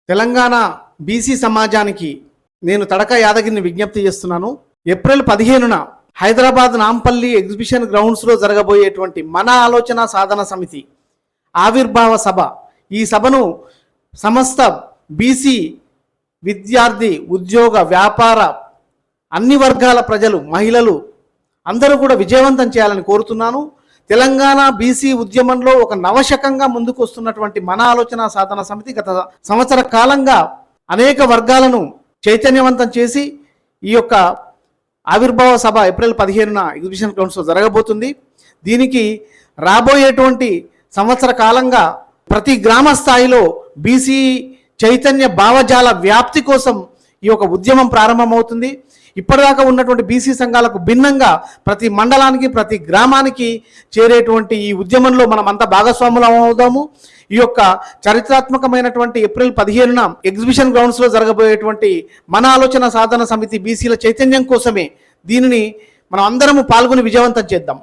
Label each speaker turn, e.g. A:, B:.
A: Telangana BC సమాజానికి నేను తడక యాదగిరిని విజ్ఞప్తి చేస్తున్నాను. ఏప్రిల్ 15న హైదరాబాద్ నాంపల్లి ఎగ్జిబిషన్ గ్రౌండ్స్లో జరగబోయేటువంటి మన ఆలోచన సాధన సమితి ఆవిర్భావ సభ, ఈ సభను సమస్త బీసీ విద్యార్థి, ఉద్యోగ, వ్యాపార అన్ని వర్గాల ప్రజలు, మహిళలు అందరూ కూడా విజయవంతం చేయాలని కోరుతున్నాను. తెలంగాణ బీసీ ఉద్యమంలో ఒక నవశకంగా ముందుకు వస్తున్నటువంటి మన ఆలోచన సాధన సమితి గత సంవత్సర కాలంగా అనేక వర్గాలను చైతన్యవంతం చేసి ఈ యొక్క ఆవిర్భావ సభ ఏప్రిల్ 15న ఎగ్జిబిషన్ గ్రౌండ్స్లో జరగబోతుంది. దీనికి రాబోయేటువంటి సంవత్సర కాలంగా ప్రతి గ్రామ స్థాయిలో బీసీ చైతన్య భావజాల వ్యాప్తి కోసం ఈ యొక్క ఉద్యమం ప్రారంభమవుతుంది. ఇప్పటిదాకా ఉన్నటువంటి బీసీ సంఘాలకు భిన్నంగా ప్రతి మండలానికి, ప్రతి గ్రామానికి చేరేటువంటి ఈ ఉద్యమంలో మనం అంతా భాగస్వాములం అవుదాము. ఈ యొక్క చరిత్రాత్మకమైనటువంటి ఏప్రిల్ 15న ఎగ్జిబిషన్ గ్రౌండ్స్లో జరగబోయేటువంటి మన ఆలోచన సాధన సమితి బీసీల చైతన్యం కోసమే. దీనిని మనం అందరము పాల్గొని విజయవంతం చేద్దాం.